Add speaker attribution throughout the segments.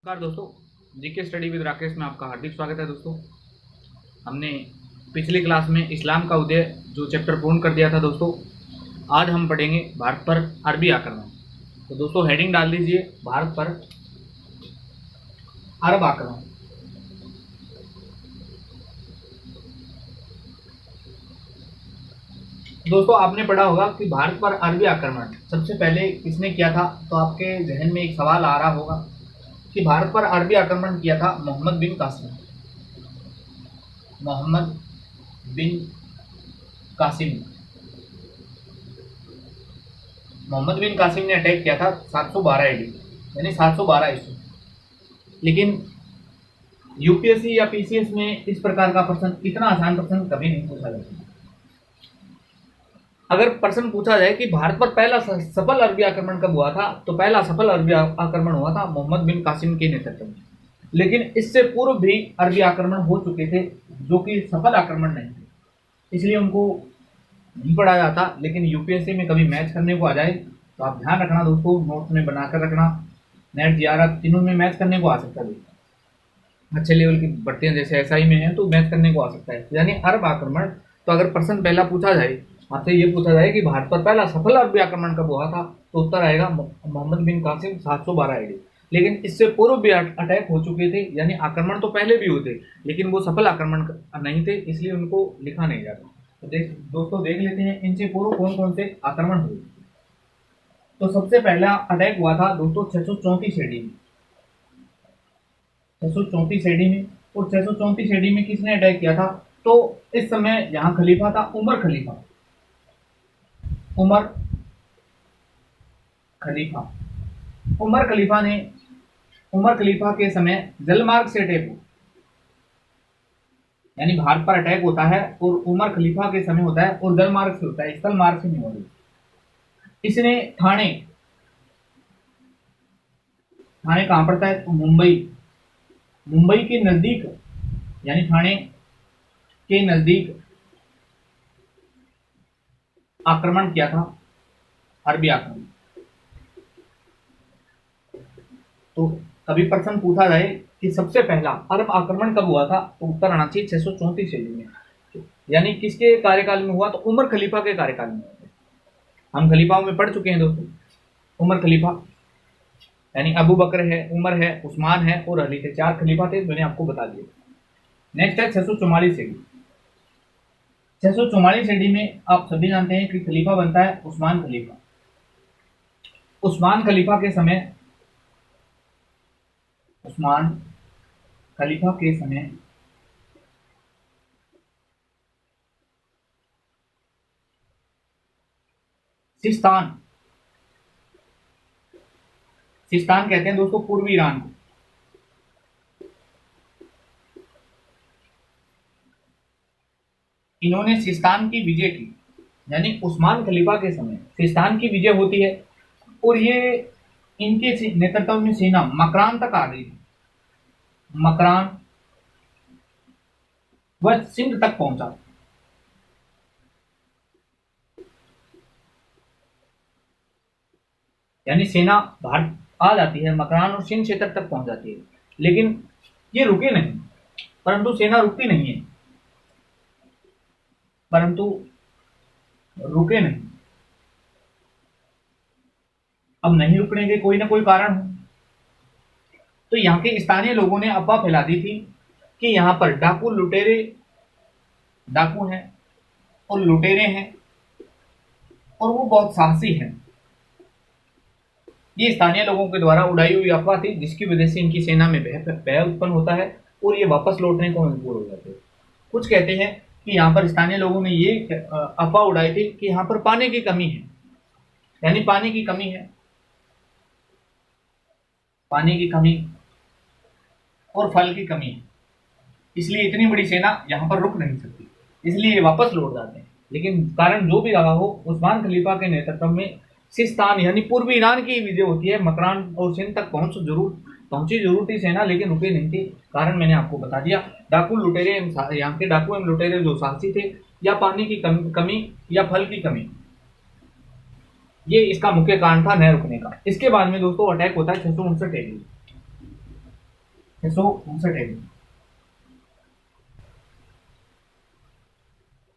Speaker 1: नमस्कार दोस्तों, GK study with Rakesh में आपका हार्दिक स्वागत है। दोस्तों, हमने पिछली क्लास में इस्लाम का उदय जो चैप्टर पूर्ण कर दिया था। दोस्तों, आज हम पढ़ेंगे भारत पर अरबी आक्रमण। तो दोस्तों, हेडिंग डाल दीजिए भारत पर अरब आक्रमण। दोस्तों, आपने पढ़ा होगा कि भारत पर अरबी आक्रमण सबसे पहले किसने किया था। तो आपके जहन में एक सवाल आ रहा होगा कि भारत पर अरबी आक्रमण किया था मोहम्मद बिन कासिम। मोहम्मद बिन कासिम मोहम्मद बिन कासिम ने अटैक किया था 712 एडी यानी 712 ईस्वी। लेकिन यूपीएससी या पीसीएस में इस प्रकार का प्रश्न, इतना आसान प्रश्न कभी नहीं पूछा जाता। अगर प्रश्न पूछा जाए कि भारत पर पहला सफल अरबी आक्रमण कब हुआ था, तो पहला सफल अरबी आक्रमण हुआ था मोहम्मद बिन कासिम के नेतृत्व में। लेकिन इससे पूर्व भी अरबी आक्रमण हो चुके थे जो कि सफल आक्रमण नहीं थे, इसलिए उनको नहीं पढ़ा जाता। लेकिन यूपीएससी में कभी मैच करने को आ जाए तो आप ध्यान रखना दोस्तों, नोट में बनाकर रखना। नेट जीआरएफ तीनों में मैच करने को आ सकता है। अच्छे लेवल की भर्तियां जैसे एसआई में है तो मैच करने को आ सकता है। यानी अरब आक्रमण, तो अगर प्रश्न पहला पूछा जाए, आपसे ये पूछा जाए कि भारत पर पहला सफल अरबी आक्रमण कब हुआ था, तो उत्तर आएगा मोहम्मद बिन कासिम 712 एडी। लेकिन इससे पूर्व भी अटैक हो चुके थे, यानी आक्रमण तो पहले भी हुए थे, लेकिन वो सफल आक्रमण नहीं थे, इसलिए उनको लिखा नहीं जाता। तो दोस्तों देख लेते हैं इनसे पूर्व कौन कौन से आक्रमण हुए। तो सबसे पहला अटैक हुआ था दोस्तों 634 एडी में। 634 एडी में, और 634 एडी में किसने अटैक किया था? तो इस समय यहाँ खलीफा था उमर खलीफा। उमर खलीफा के समय जलमार्ग से अटैक हुआ, यानी भारत पर अटैक होता है और उमर खलीफा के समय होता है और जलमार्ग से होता है, स्थल मार्ग से नहीं होता। इसने थाने कहां पड़ता है? तो मुंबई के नजदीक, यानी थाने के नजदीक आक्रमण किया था, अरबी आक्रमण। तो कभी प्रश्न पूछा जाए कि सबसे पहला अरब आक्रमण कब हुआ था, तो उत्तर आना चाहिए 634 ईस्वी में। यानी किसके कार्यकाल में हुआ? तो उमर खलीफा के कार्यकाल में हुआ। हम खलीफाओं में पढ़ चुके हैं दोस्तों। उमर खलीफा यानी अबू बकर है, उमर है, उस्मान है और अली थे, 4 खलीफा थे, मैंने आपको बता दिया। नेक्स्ट है 644 एडी। 644 एडी में आप सभी जानते हैं कि खलीफा बनता है उस्मान खलीफा। उस्मान खलीफा के समय सिस्तान कहते हैं दोस्तों पूर्वी ईरान को। इन्होंने सिस्तान की विजय की, यानी उस्मान खलीफा के समय सिस्तान की विजय होती है और ये इनके नेतृत्व में सेना मकरान तक आ गई थी। मकरान वह सिंध तक पहुंचा। यानी सेना भारत आ जाती है, मकरान और सिंध क्षेत्र तक पहुंच जाती है। लेकिन ये रुके नहीं, परंतु सेना रुकती नहीं है, अब नहीं रुकने के कोई ना कोई कारण हो। तो यहाँ के स्थानीय लोगों ने अफवाह फैला दी थी कि यहाँ पर डाकू हैं और लुटेरे हैं और वो बहुत साहसी हैं। ये स्थानीय लोगों के द्वारा उड़ाई हुई अफवाह थी, जिसकी वजह से इनकी सेना में भय उत्पन्न होता है और ये वापस लौटने को मजबूर हो जाते हैं। कुछ कहते हैं कि यहाँ पर स्थानीय लोगों ने ये अफवाह उड़ाई थी कि यहाँ पर पानी की कमी है, यानी पानी की कमी और फल की कमी है, इसलिए इतनी बड़ी सेना यहाँ पर रुक नहीं सकती, इसलिए ये वापस लौट जाते हैं। लेकिन कारण जो भी रहा हो, उस्मान खलीफा के नेतृत्व में सिस्तान यानी पूर्वी ईरान की विजय होती है। मकरान और सिंध तक पहुंची जरूर थी सेना, लेकिन रुके नहीं थी। कारण मैंने आपको बता दिया, डाकू लुटेरे, यहाँ के डाकू एवं लुटेरे जो साहसी थे, या पानी की कमी या फल की कमी, ये इसका मुख्य कारण था न रुकने का। इसके बाद में दोस्तों अटैक होता है 659 एडी। 659 AD।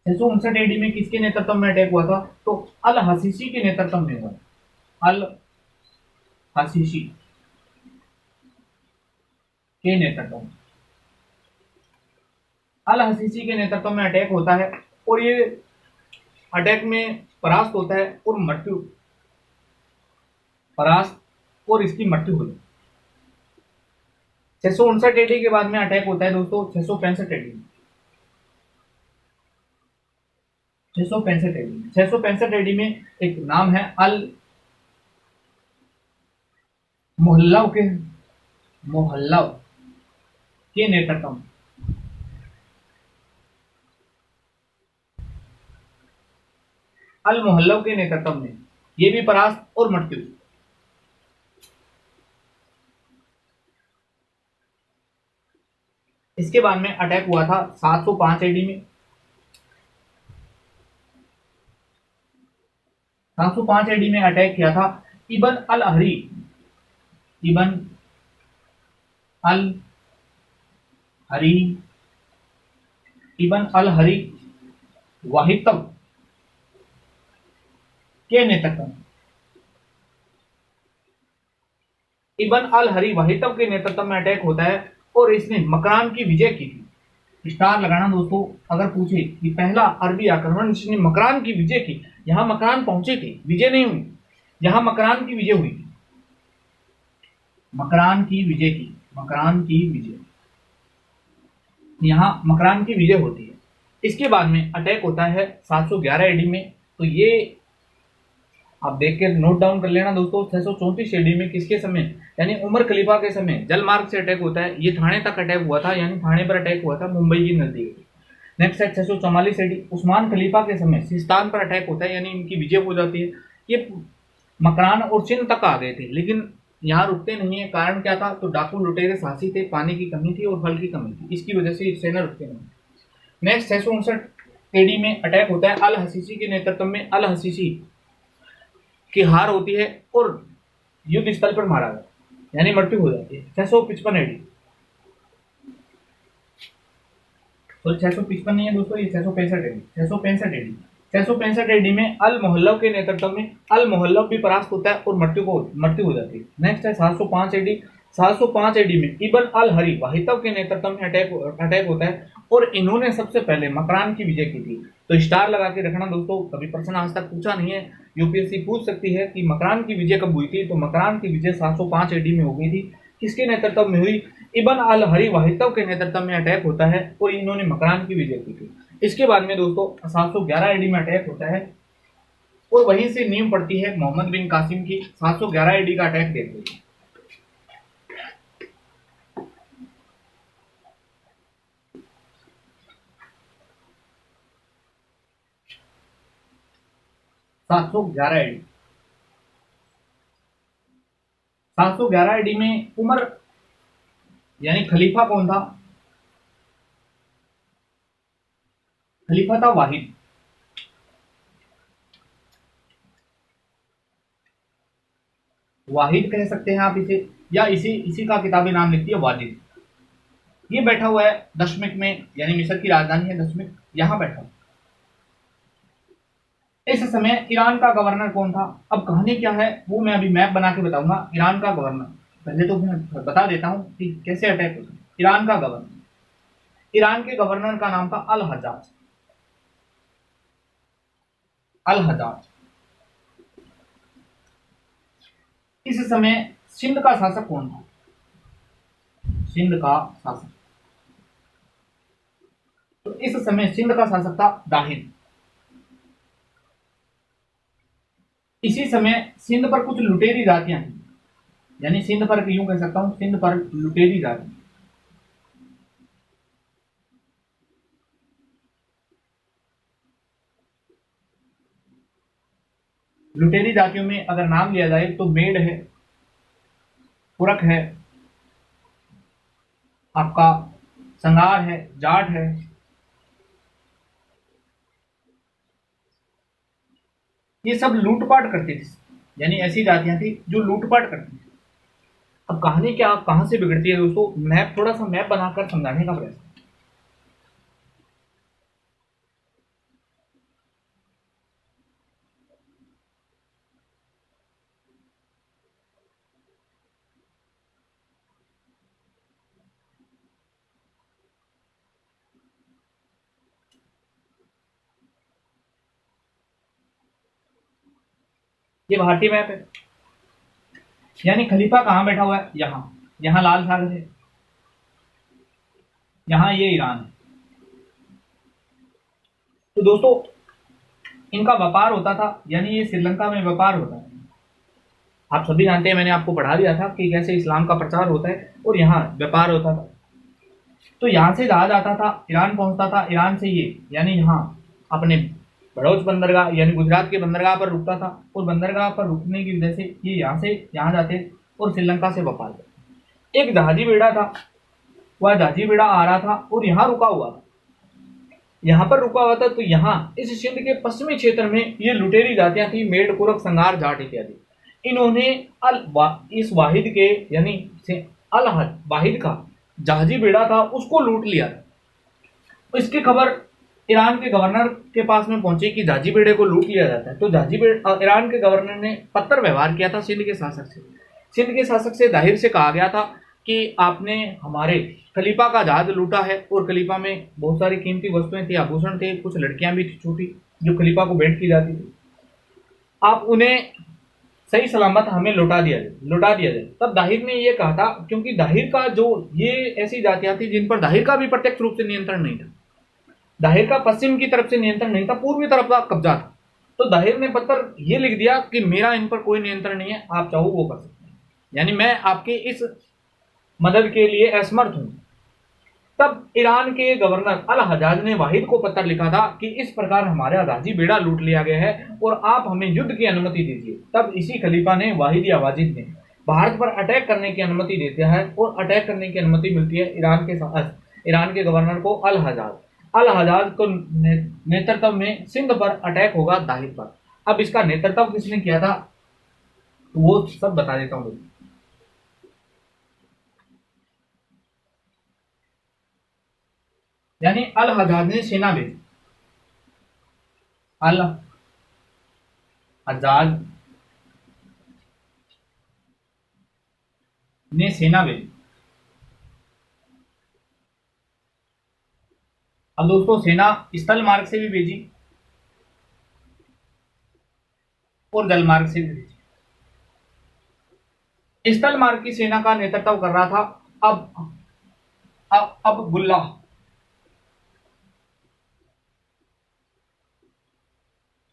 Speaker 1: 659 AD में किसके नेतृत्व में अटैक हुआ था? तो अल हसीसी के नेतृत्व में हुआ। अल हसीसी के नेतृत्व में, अल हसीसी के नेतृत्व में अटैक होता है और ये अटैक में परास्त होता है और मृत्यु, परास्त और इसकी मृत्यु हुई। 659 AD के बाद में अटैक होता है दोस्तों 665 AD में। 665 AD में एक नाम है अल मुहल्लव के नेतृत्व में, अल मुहल्लव के नेतृत्व में ये भी परास्त और मृत्यु। इसके बाद में अटैक हुआ था 705 AD में। 705 AD में अटैक किया था इबन अल हरी, इबन अल हरी, इबन अल हरी वाहितव के नेतृत्व में, इबन अल हरी वाहितव के नेतृत्व में अटैक होता है और इसने मकरान की विजय की थी। स्टार लगाना दोस्तों, अगर पूछे कि पहला अरबी आक्रमण जिसने मकरान की विजय की, यहां मकरान पहुंचे थे, विजय नहीं हुई, यहां मकरान की विजय हुई थी, मकरान की विजय की, मकरान की विजय, यहां मकरान की विजय होती है। इसके बाद में अटैक होता है 711 AD में। तो ये आप देख के नोट डाउन कर लेना दोस्तों। 634 AD में किसके समय, यानी उमर खलीफा के समय जल मार्ग से अटैक होता है। ये थाने तक अटैक हुआ था, यानी थाने पर अटैक हुआ था, मुंबई की नजदीक। नेक्स्ट है 644 AD, उस्मान खलीफा के समय सिस्तान पर अटैक होता है, यानी इनकी विजय हो जाती है। ये मकरान और सिंध तक आ गए थे, लेकिन यहाँ रुकते नहीं है। कारण क्या था? तो डाकू लुटेरे साहसी थे, पानी की कमी थी और फल की कमी थी, इसकी वजह से सेना रुकते नहीं। नेक्स्ट 659 AD में अटैक होता है अल हसीसी के नेतृत्व में। अल हसीसी की हार होती है और युद्ध स्थल पर मारा गया, यानी मृत्यु हो जाती है। 655 AD, तो 655 नहीं है दोस्तों, ये 665 AD, 665 AD में अल मुहल्लव के नेतृत्व में अल मुहल्लव भी परास्त होता है और मृत्यु हो जाती है। नेक्स्ट है 705 AD। 705 AD में इबन अल हरी वाहितव के नेतृत्व में अटैक होता है और इन्होंने सबसे पहले मकरान की विजय की थी। तो स्टार लगा के रखना दोस्तों, कभी प्रश्न आज तक पूछा नहीं है, यूपीएससी पूछ सकती है कि मकरान की विजय कब हुई थी। तो मकरान की विजय 705 AD में हो गई थी। किसके नेतृत्व में हुई? इबन अल हरी वाहितव के नेतृत्व में अटैक होता है और इन्होंने मकरान की विजय की थी। इसके बाद में दोस्तों 711 AD में अटैक होता है और वहीं से नींव पड़ती है मोहम्मद बिन कासिम की। 711 AD का अटैक देखते हैं। 711 AD, 711 AD में उमर यानी खलीफा कौन था? खलीफा था वाहिद। वाहिद कह सकते हैं आप इसे, या इसी का किताबी नाम लिखती है वाजिद। ये बैठा हुआ है दशमिक में, यानी मिस्र की राजधानी है दशमिक, यहां बैठा हुआ। इस समय ईरान का गवर्नर कौन था? अब कहानी क्या है वो मैं अभी मैप बना के बताऊंगा। ईरान का गवर्नर, पहले तो मैं बता देता हूं कि कैसे अटैक होता है। ईरान का गवर्नर, ईरान के गवर्नर का नाम था अल हजाज। अल हजाज। इस समय सिंध का शासक कौन था? सिंध का शासक, तो इस समय सिंध का शासक था दाहिर। इसी समय सिंध पर कुछ लुटेरी जातियां थी, यानी सिंध पर यूं कह सकता हूं, सिंध पर लुटेरी जाति। लुटेरी जातियों में अगर नाम लिया जाए तो मेड है, पुरक है, आपका संगार है, जाट है। ये सब लूटपाट करती थी, यानी ऐसी जातियां थी जो लूटपाट करती थी। अब कहानी क्या कहाँ से बिगड़ती है दोस्तों, मैप थोड़ा सा मैप बनाकर समझाने का प्रयास। ये भारतीय मैप है, यानी खलीफा कहाँ बैठा हुआ है, यहाँ, यहाँ लाल सागर है, यहाँ ये ईरान है। तो दोस्तों इनका व्यापार होता था, यानी ये श्रीलंका में व्यापार होता है। आप सभी जानते हैं, मैंने आपको पढ़ा दिया था कि कैसे इस्लाम का प्रचार होता है और यहाँ व्यापार होता था। तो यहाँ से जहाज आता था, ईरान पहुंचता था, ईरान से ये यानी यहाँ अपने भड़ौच बंदरगाह यानी गुजरात के बंदरगाह पर रुकता था, और बंदरगाह पर रुकने की वजह से ये यहाँ से यहाँ जाते और श्रीलंका से व्यापार करते। एक जहाजी बेड़ा था, वह जहाजी बेड़ा आ रहा था और यहाँ रुका हुआ था, यहाँ पर रुका हुआ था। तो यहाँ इस सिंध के पश्चिमी क्षेत्र में ये लुटेरी जातियां थी, मेड, कुरक, संगार, जाट इत्यादि। इन्होंने इस वाहिद के यानी अल वाहिद का जहाजी बेड़ा था उसको लूट लिया था। इसकी खबर ईरान के गवर्नर के पास में पहुंची कि जहाजी बेड़े को लूट लिया जाता है। तो ईरान के गवर्नर ने पत्र व्यवहार किया था सिंध के शासक से। सिंध के शासक से जाहिर से कहा गया था कि आपने हमारे खलीफा का जहाज लूटा है, और खलीफा में बहुत सारी कीमती वस्तुएं थी, आभूषण थे, कुछ लड़कियां भी थी छोटी जो खलीफा को भेंट की जाती थी। आप उन्हें सही सलामत हमें लौटा दिया जाए। तब दाहिर ने यह कहा था, क्योंकि दाहिर का जो ये ऐसी जातियां थी जिन पर दाहिर का भी प्रत्यक्ष रूप से नियंत्रण नहीं था। दाहिर का पश्चिम की तरफ से नियंत्रण नहीं था, पूर्वी तरफ का कब्जा था। तो दाहिर ने पत्र ये लिख दिया कि मेरा इन पर कोई नियंत्रण नहीं है, आप चाहो वो कर सकते हैं, यानी मैं आपके इस मदद के लिए असमर्थ हूं। तब ईरान के गवर्नर अल हजाज ने वाहिद को पत्र लिखा था कि इस प्रकार हमारा जहाजी बेड़ा लूट लिया गया है और आप हमें युद्ध की अनुमति दीजिए। तब इसी खलीफा ने वाहिद या वाजिद ने भारत पर अटैक करने की अनुमति देता है, और अटैक करने की अनुमति मिलती है ईरान के गवर्नर को अल हजाज को नेतृत्व में सिंध पर अटैक होगा दाहिर पर। अब इसका नेतृत्व किसने किया था वो सब बता देता हूं। यानी अल हजाज ने सेना भेजी, अल हजाज ने सेना भेजी। अब दोस्तों सेना स्थल मार्ग से भी भेजी और जल मार्ग से भी भेजी। स्थल मार्ग की सेना का नेतृत्व कर रहा था अब्दुल्लाह,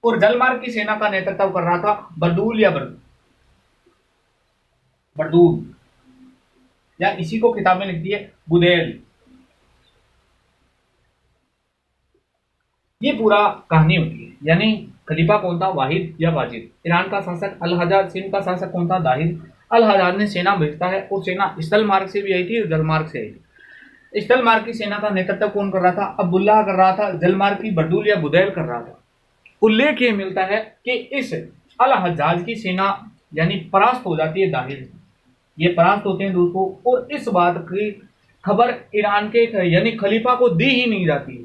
Speaker 1: और जलमार्ग की सेना का नेतृत्व कर रहा था बरदूल या बरदूल, या इसी को किताब में लिखती है बुदेल। ये पूरा कहानी होती है। यानी खलीफा कौन था, वाहिद या वाजिद। ईरान का शासक अल हजाज, सिंध का शासक कौन था, दाहिर। अल हजाज ने सेना भेजता है, और सेना स्थल मार्ग से भी आई थी और जल मार्ग से आई थी। स्थल मार्ग की सेना का नेतृत्व कौन कर रहा था, अब्दुल्लाह कर रहा था। जल मार्ग की बरदूल या बुदैल कर रहा था। उल्लेख ये मिलता है कि इस अल हजाज की सेना यानी परास्त हो जाती है दाहिर से। ये परास्त होते हैं दोस्तों, और इस बात की खबर ईरान के यानी खलीफा को दी ही नहीं जाती है।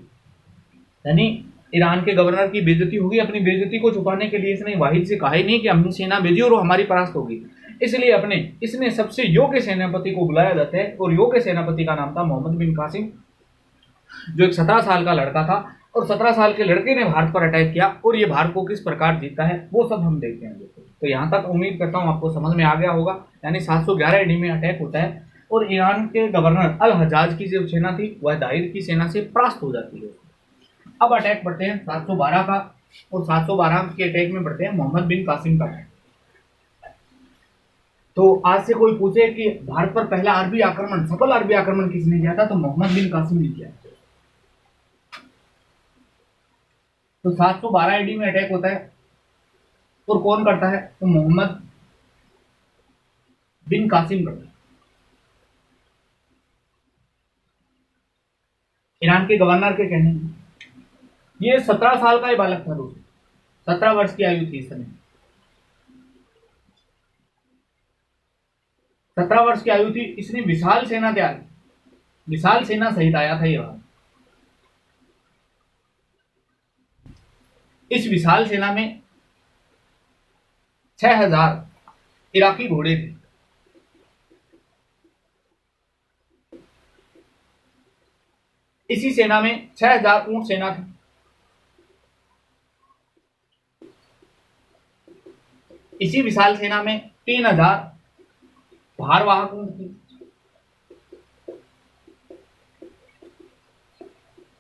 Speaker 1: यानी ईरान के गवर्नर की बेइज्जती होगी, अपनी बेइज्जती को छुपाने के लिए इसने वाहिद से कहा ही नहीं कि हमने सेना भेजी और वो हमारी परास्त होगी। इसलिए इसने सबसे योग्य सेनापति को बुलाया जाता है, और योग्य सेनापति का नाम था मोहम्मद बिन कासिम, जो एक 17 साल का लड़का था। और 17 साल के लड़के ने भारत पर अटैक किया, और ये भारत को किस प्रकार जीता है वो सब हम देखते हैं दोस्तों। तो यहाँ तक उम्मीद करता हूँ आपको समझ में आ गया होगा। यानी 711 AD में अटैक होता है, और ईरान के गवर्नर अल हजाज की जो सेना थी वह दाहिर की सेना से परास्त हो जाती है। अब अटैक बढ़ते हैं 712 का, और 712 के अटैक में बढ़ते हैं मोहम्मद बिन कासिम का। तो आज से कोई पूछे कि भारत पर पहला अरबी आक्रमण, सफल अरबी आक्रमण किसने किया था, तो मोहम्मद बिन कासिम ने किया। तो 712 AD में अटैक होता है, और कौन करता है, तो मोहम्मद बिन कासिम करता है। ईरान के गवर्नर के कहने में ये 17 साल का ही बालक था दोस्तों, 17 वर्ष की आयु थी इस समय। 17 वर्ष की आयु थी, इसने विशाल सेना तैयार की, विशाल सेना सहित आया था ये। इस विशाल सेना में 6000 इराकी घोड़े थे। इसी सेना में 6000 ऊंट सेना थी। इसी विशाल सेना में 3000 भारवाहक ऊंट थी।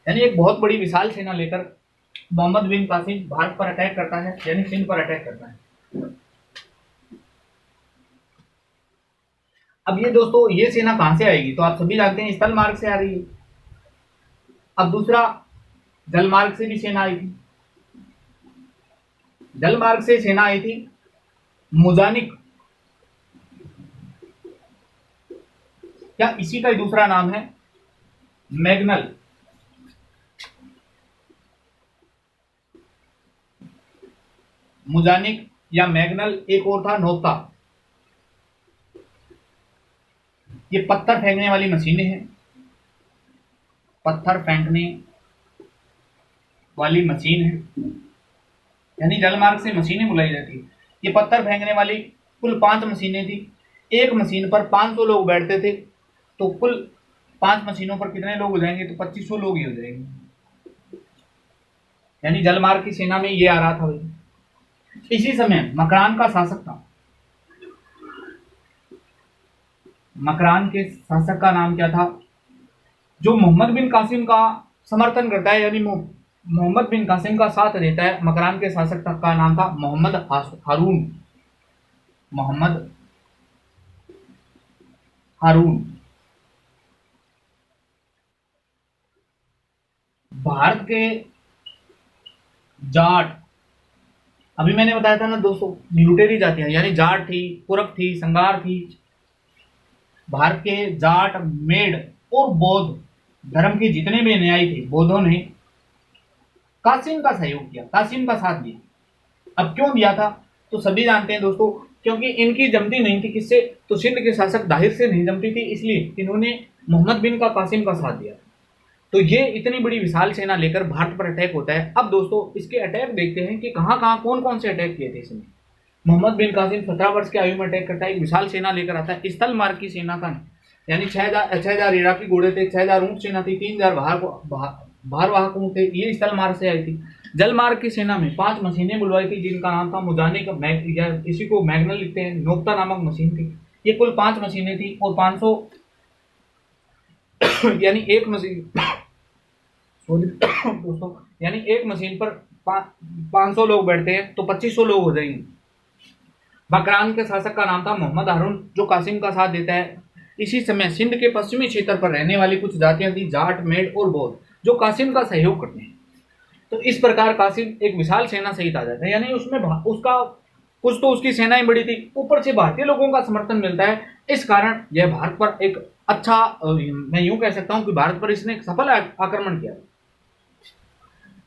Speaker 1: यानी एक बहुत बड़ी विशाल सेना लेकर मोहम्मद बिन कासिम भारत पर अटैक करता है, यानी सिंध पर अटैक करता है। अब ये दोस्तों, ये सेना कहां से आएगी? तो आप सभी जानते हैं स्थल मार्ग से आ रही है। अब दूसरा, जल मार्ग से भी सेना आई थी। जल मार्ग से सेना आई थी मुजानिक, क्या इसी का ही दूसरा नाम है मैग्नल। मुजानिक या मैग्नल, एक और था नोक्ता। ये पत्थर फेंकने वाली मशीनें हैं, पत्थर फेंकने वाली मशीन है, यानी जलमार्ग से मशीनें बुलाई जाती है। ये पत्थर फेंकने वाली कुल 5 मशीनें थी। एक मशीन पर 500 लोग बैठते थे, तो कुल 5 मशीनों पर कितने लोग हो जाएंगे? तो 2500 लोग ही हो जाएंगे। यानी जलमार्ग की सेना में ये आ रहा था भाई। इसी समय मकरान का शासक था। मकरान के शासक का नाम क्या था? जो मोहम्मद बिन कासिम का समर्थन करता है, यानी मोहम्मद बिन कासिम का साथ देता है, मकरान के शासक का नाम था मोहम्मद हारून। मोहम्मद हारून भारत के जाट, अभी मैंने बताया था ना दोस्तों, लुटेरी जातियां, यानी जाट थी, कुरक थी, संगार थी। भारत के जाट, मेड़ और बौद्ध धर्म के जितने भी अनुयायी थे, बौद्धों ने कासिम का सहयोग किया, कासिम का साथ दिया। अब क्यों दिया था? तो सभी जानते हैं दोस्तों, क्योंकि इनकी जमती नहीं थी किससे? तो सिंध के शासक दाहिर से नहीं जमती थी, इसलिए इन्होंने मोहम्मद बिन का कासिम का साथ दिया। तो ये इतनी बड़ी विशाल सेना लेकर भारत पर अटैक होता है। अब दोस्तों, इसके अटैक देखते हैं कि कहां कहां कौन कौन से अटैक किए थे इसने। मोहम्मद बिन कासिम 17 वर्ष की आयु में अटैक करता है, एक विशाल सेना लेकर आता है। स्थल मार्ग की सेना का, यानी 6000 इराकी घोड़े थे, 6000 ऊंट सेना थी, 3000 भारवाहक ऊंट थे, ये स्थल मार्ग से आई थी। जल मार्ग की सेना में 5 मशीनें बुलवाई थी, जिनका नाम था मुजानिक, या इसी को मैग्नल लिखते हैं, नोक्ता नामक मशीन थी। ये कुल 5 मशीनें थी और 500 यानी एक मशीन दोस्तों, यानी एक मशीन पर 500 लोग बैठते हैं, तो 2500 लोग हो जाएंगे। मकरान के शासक का नाम था मोहम्मद हारून, जो कासिम का साथ देता है। इसी समय सिंध के पश्चिमी क्षेत्र पर रहने वाली कुछ जातियां थी, जाट, मेड़ और बौद्ध, जो कासिम का सहयोग करते हैं। तो इस प्रकार कासिम एक विशाल सेना सहित आ जाता है, यानी उसमें उसका कुछ तो उसकी सेनाएं बड़ी थी, ऊपर से भारतीय लोगों का समर्थन मिलता है। इस कारण यह भारत पर एक अच्छा, मैं यूं कह सकता हूं कि भारत पर इसने एक सफल आक्रमण किया।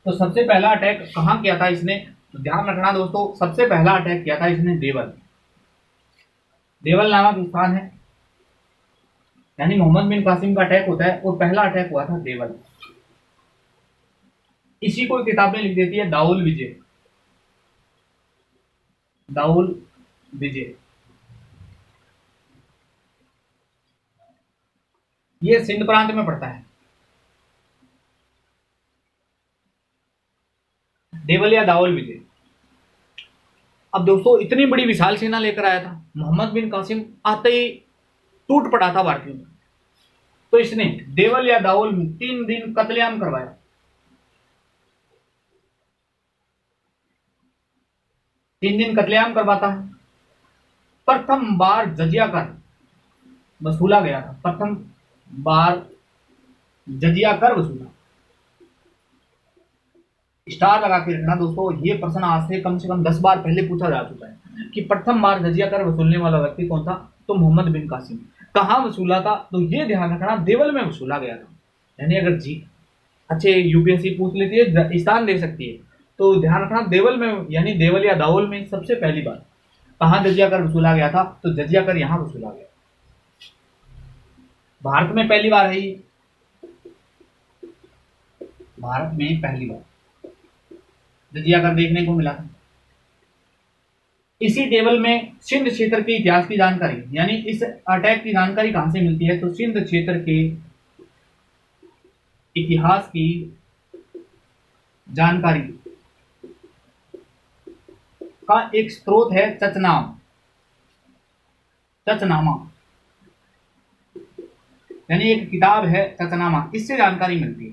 Speaker 1: तो सबसे पहला अटैक कहां किया था इसने? तो ध्यान रखना दोस्तों, सबसे पहला अटैक किया था इसने देवल। देवल नामक स्थान है, यानी मोहम्मद बिन कासिम का अटैक होता है और पहला अटैक हुआ था देवल। इसी को किताबें लिख देती है दाऊल विजय। दाऊल विजय ये सिंध प्रांत में पड़ता है। देवल या दाऊल विजय। अब दोस्तों, इतनी बड़ी विशाल सेना लेकर आया था, मोहम्मद बिन कासिम आते ही टूट पड़ा था भारतीयों में। तो इसने देवल या दाऊल में 3 दिन कत्लेआम करवाया। 3 दिन कत्लेआम करवाता है। प्रथम बार जजिया कर वसूला गया था, प्रथम बार जजिया कर वसूला। स्टार लगा के रखना दोस्तों, ये प्रश्न आज से कम 10 बार पहले पूछा जा चुका है कि प्रथम बार जजिया कर वसूलने वाला व्यक्ति कौन था? तो मोहम्मद बिन कासिम। कहां वसूला था? तो ये ध्यान रखना, देवल में वसूला गया था। यानी अगर जी अच्छे यूपीएससी पूछ लेती है, स्थान दे सकती है, तो ध्यान रखना देवल में, यानी देवल या दाऊल में सबसे पहली बार कहां जजिया कर वसूला गया था? तो जजिया कर यहां वसूला गया। भारत में पहली बार है ये, भारत में पहली बार जजिया कर देखने को मिला था। इसी टेबल में सिंध क्षेत्र के इतिहास की जानकारी, यानी इस अटैक की जानकारी कहां से मिलती है, तो सिंध क्षेत्र के इतिहास की जानकारी का एक स्रोत है चचनामा, यानी एक किताब है चचनामा, इससे जानकारी मिलती है।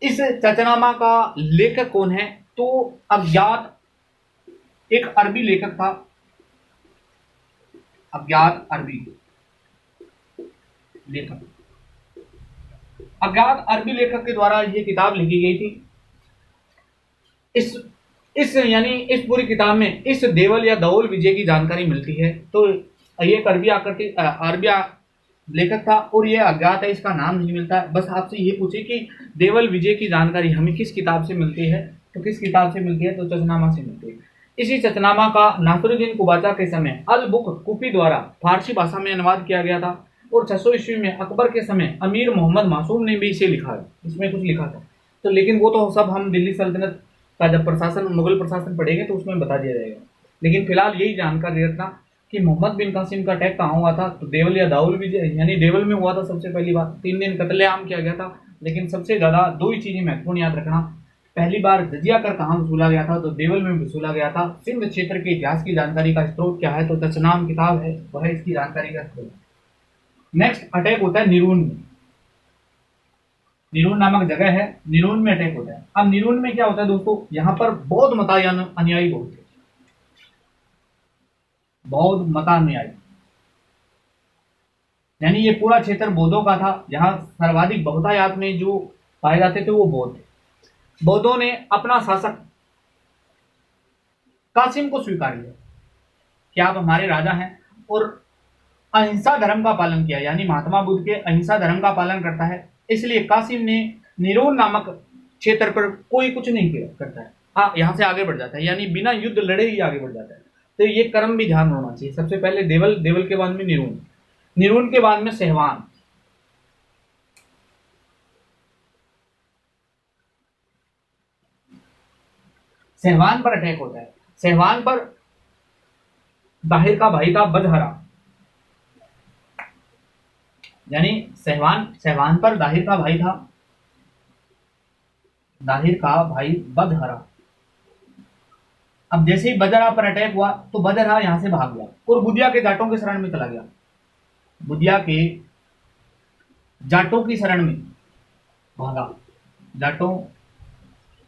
Speaker 1: इस चचनामा का लेखक कौन है, तो अज्ञात एक अरबी लेखक था, अज्ञात अरबी लेखक, अज्ञात अरबी लेखक के द्वारा यह किताब लिखी गई थी। इस यानी इस पूरी किताब में इस देवल या दौल विजय की जानकारी मिलती है। तो ये अरबी लेखक था और यह अज्ञात है, इसका नाम नहीं मिलता है। बस आपसे ये पूछे कि देवल विजय की जानकारी हमें किस किताब से मिलती है, तो किस किताब से मिलती है, तो चचनामा से मिलती है। इसी चचनामा का नासिरुद्दीन कुबाचा के समय अल बुक कुफी द्वारा फारसी भाषा में अनुवाद किया गया था और 600 ईस्वी में अकबर के समय अमीर मोहम्मद मासूम ने भी इसे लिखा है, इसमें कुछ लिखा था। तो लेकिन वो तो सब हम दिल्ली सल्तनत का जब प्रशासन, मुगल प्रशासन पढ़ेंगे तो उसमें बता दिया जाएगा। लेकिन फिलहाल यही जानकारी रखना कि मोहम्मद बिन कासिम का अटैक कहाँ हुआ था, तो देवल या दाउल विजय यानी देवल में हुआ था सबसे पहली बार। 3 दिन कत्लेआम किया गया था, लेकिन सबसे ज्यादा 2 ही चीजें महत्वपूर्ण याद रखना। पहली बार जजिया कर कहाँ वसूला गया था, तो देवल में वसूला गया था। सिंध क्षेत्र के इतिहास की जानकारी का स्रोत क्या है, तो चचनाम किताब है, वह इसकी जानकारी का स्रोत। नेक्स्ट अटैक होता है निरून में। निरून नामक जगह है, निरून में अटैक होता है। अब निरून में क्या होता है दोस्तों, यहाँ पर बौद्ध मतानुयायी बहुत थे, बौद्ध मतानुयायी, यानी ये पूरा क्षेत्र बौद्धों का था। यहाँ सर्वाधिक बहुतायात में जो पाए जाते थे वो बौद्ध थे। बौद्धों ने अपना शासक कासिम को स्वीकार किया कि आप हमारे राजा हैं, और अहिंसा धर्म का पालन किया, यानी महात्मा बुद्ध के अहिंसा धर्म का पालन करता है। इसलिए कासिम ने निरोन नामक क्षेत्र पर कोई कुछ नहीं किया करता है, हाँ यहाँ से आगे बढ़ जाता है, यानी बिना युद्ध लड़े ही आगे बढ़ जाता है। तो ये क्रम भी ध्यान होना चाहिए। सबसे पहले देवल, देवल के बाद में निरून, निरून के बाद में सहवान, सहवान पर अटैक होता है। सहवान पर दाहिर का भाई था बदहरा, यानी सहवान पर दाहिर का भाई था, दाहिर का भाई बदहरा। अब जैसे ही बदहरा पर अटैक हुआ तो बदहरा यहां से भाग गया और बुदिया के जाटों के शरण में चला गया, बुदिया के जाटों की शरण में भागा, जाटों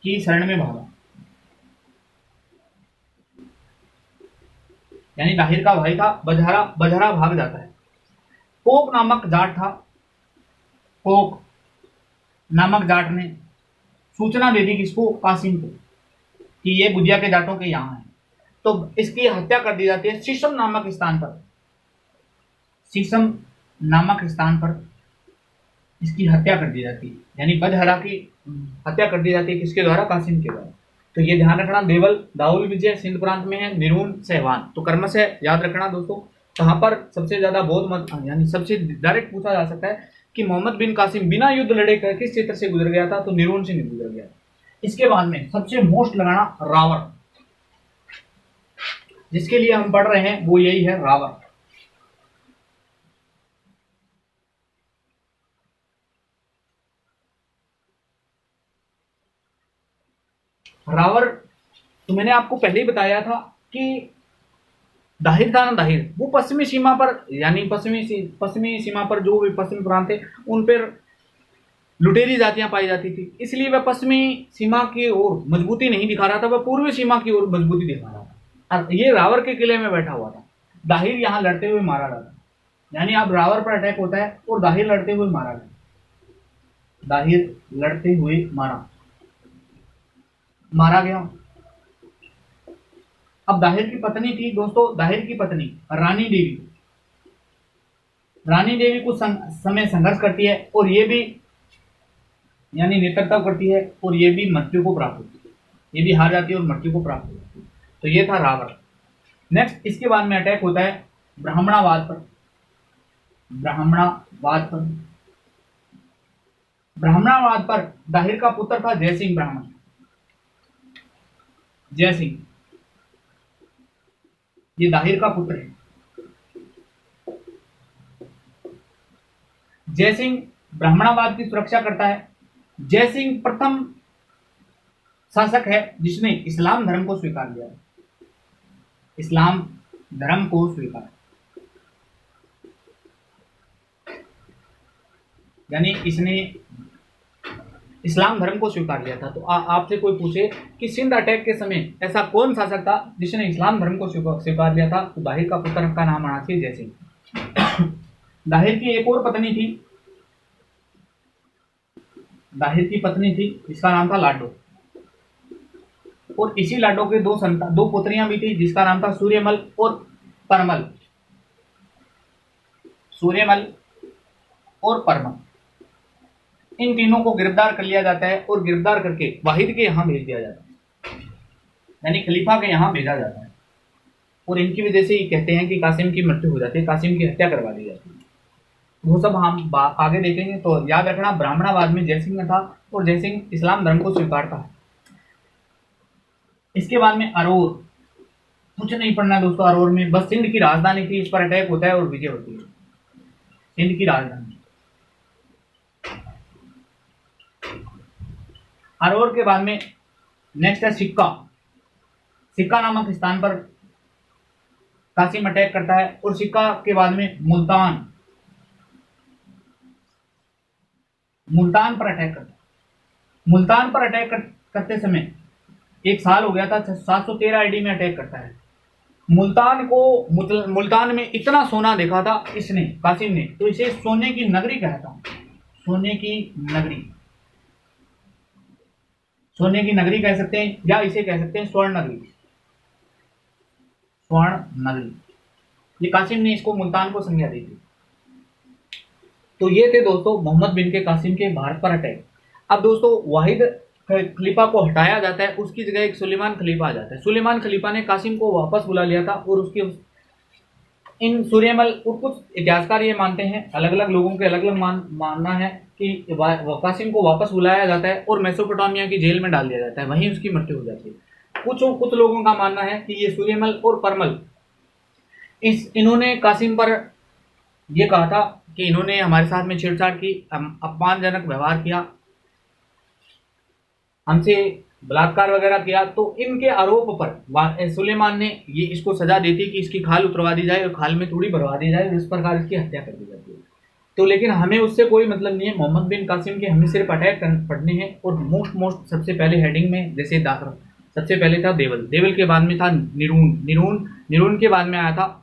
Speaker 1: की शरण में भागा, यानी दाहिर का भाई था बदहरा, बदहरा भाग जाता है। कोक नामक जाट था, कोक नामक जाट ने सूचना दे दी किसको, कासिम को, कि ये बुदिया के जाटों के यहाँ है। तो इसकी हत्या कर दी जाती है शीशम नामक स्थान पर, शीशम नामक स्थान पर इसकी हत्या कर दी जाती है, यानी बदहरा की हत्या कर दी जाती है किसके द्वारा, कासिम के द्वारा। तो ये ध्यान रखना, देवल दाउल विजय सिंध प्रांत में है, निरून सहवान। तो कर्म से याद रखना दोस्तों, कहां पर सबसे ज्यादा बौद्ध मत, यानी सबसे डायरेक्ट पूछा जा सकता है कि मोहम्मद बिन कासिम बिना युद्ध लड़े किस क्षेत्र से गुजर गया था, तो निरून से नहीं गुजर गया। इसके बाद में सबसे मोस्ट लगाना रावर, जिसके लिए हम पढ़ रहे हैं वो यही है रावर। रावर तो मैंने आपको पहले ही बताया था कि दाहिर था ना, दाहिर वो पश्चिमी सीमा पर, यानी पश्चिमी सीमा पर जो भी पश्चिमी प्रांत थे उन पर लुटेरी जातियां पाई जाती थी, इसलिए वह पश्चिमी सीमा की ओर मजबूती नहीं दिखा रहा था, वह पूर्वी सीमा की ओर मजबूती दिखा रहा था। और ये रावर के किले में बैठा हुआ था, दाहिर यहाँ लड़ते हुए मारा जाता, यानी अब रावर पर अटैक होता है और दाहिर लड़ते हुए मारा गया, दाहिर लड़ते हुए मारा गया। अब दाहिर की पत्नी थी दोस्तों, दाहिर की पत्नी रानी देवी, रानी देवी कुछ समय संघर्ष करती है और ये भी यानी नेतृत्व करती है, और ये भी मृत्यु को प्राप्त होती है, ये भी हार जाती है और मृत्यु को प्राप्त होती है। तो ये था रावर। नेक्स्ट इसके बाद में अटैक होता है ब्राह्मणावाद पर, ब्राह्मणवाद पर। ब्राह्मणवाद पर दाहिर का पुत्र था जय सिंह ब्राह्मण। जय सिंह ये दाहिर का पुत्र है। जय सिंह ब्राह्मणवाद की सुरक्षा करता है। जय सिंह प्रथम शासक है जिसने इस्लाम धर्म को स्वीकार किया। इस्लाम धर्म को स्वीकार, यानी इसने इस्लाम धर्म को स्वीकार लिया था। तो आपसे कोई पूछे कि सिंध अटैक के समय ऐसा कौन शासक था जिसने इस्लाम धर्म को स्वीकार लिया था, तो दाहिर का पुत्र का नाम आना चाहिए जय सिंह। दाहिर की एक और पत्नी थी। दाहिर की पत्नी थी, इसका नाम था लाडो। और इसी लाडो के दो पुत्रियां भी थी, जिसका नाम था सूर्यमल और परमल। सूर्यमल और परमल, इन तीनों को गिरफ्तार कर लिया जाता है और गिरफ्तार करके वाहिद के यहां भेज दिया जाता है, यानी खलीफा के यहां भेजा जाता है। और इनकी वजह से ये कहते हैं कि कासिम की मृत्यु हो जाती है, कासिम की हत्या करवा दी जाती है। वो सब हम आगे देखेंगे। तो याद रखना, ब्राह्मणवाद में जय सिंह था और जय सिंह इस्लाम धर्म को स्वीकारता है। इसके बाद में अरोर, कुछ नहीं पढ़ना है दोस्तों। अरोर में बस सिंध की राजधानी थी, इस पर अटैक होता है और विजय होती है। सिंध की राजधानी अरोर के बाद में नेक्स्ट है सिक्का। सिक्का नामक स्थान पर कासिम अटैक करता है। और सिक्का के बाद में मुल्तान, मुल्तान पर अटैक करता है। मुल्तान पर अटैक करते समय एक साल हो गया था, 713 AD में अटैक करता है। मुल्तान में इतना सोना देखा था इसने, कासिम ने, तो इसे सोने की नगरी कहता हूं। सोने की नगरी, सोने की नगरी कह सकते हैं, या इसे कह सकते हैं स्वर्ण नगरी। स्वर्ण नगरी, ये कासिम ने इसको मुल्तान को संज्ञा दी थी। तो ये थे दोस्तों मोहम्मद बिन के कासिम के भारत पर अटैक। अब दोस्तों वाहिद खलीफा को हटाया जाता है, उसकी जगह एक सुलेमान खलीफा आ जाता है। सुलेमान खलीफा ने कासिम को वापस बुला लिया था और उसके इन सूर्यमल, कुछ इतिहासकार ये मानते हैं, अलग अलग लोगों के अलग अलग मानना है कि कासिम को वापस बुलाया जाता है और मेसोपोटामिया की जेल में डाल दिया जाता है, वहीं उसकी मृत्यु हो जाती है। कुछ लोगों का मानना है कि ये सूर्यमल और परमल इन्होंने कासिम पर यह कहा था कि इन्होंने हमारे साथ में छेड़छाड़ की, अपमानजनक व्यवहार किया, हमसे बलात्कार वगैरह किया। तो इनके आरोप पर सुलेमान ने ये इसको सजा देती कि इसकी खाल उतरवा दी जाए और खाल में थोड़ी भरवा दी जाए, इस प्रकार इसकी हत्या कर दी जाती है। तो लेकिन हमें उससे कोई मतलब नहीं है। मोहम्मद बिन कासिम के हमें सिर्फ अटैक पढ़ने हैं। और मोस्ट सबसे पहले हेडिंग में जैसे सबसे पहले था देवल के बाद में था निरून के बाद में आया था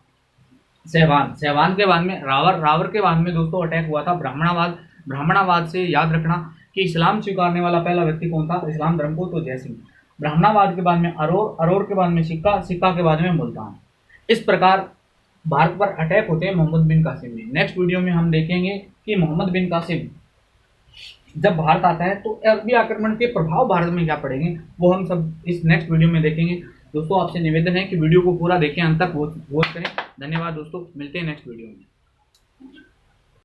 Speaker 1: सहवान के बाद में रावर के बाद में दोस्तों अटैक हुआ था ब्राह्मणवाद से याद रखना कि इस्लाम स्वीकारने वाला पहला व्यक्ति कौन था इस्लाम धर्म को, तो जय सिंह। ब्राह्मणवाद के बाद में अरोर के बाद में सिक्का के बाद में मुल्तान। इस प्रकार भारत पर अटैक होते हैं मोहम्मद बिन कासिम में। नेक्स्ट वीडियो में हम देखेंगे कि मोहम्मद बिन कासिम जब भारत आता है तो अरबी आक्रमण के प्रभाव भारत में क्या पड़ेंगे, वो हम सब इस नेक्स्ट वीडियो में देखेंगे। दोस्तों आपसे निवेदन है कि वीडियो को पूरा देखें, अंत तक वॉच करें। धन्यवाद दोस्तों, मिलते हैं नेक्स्ट वीडियो में।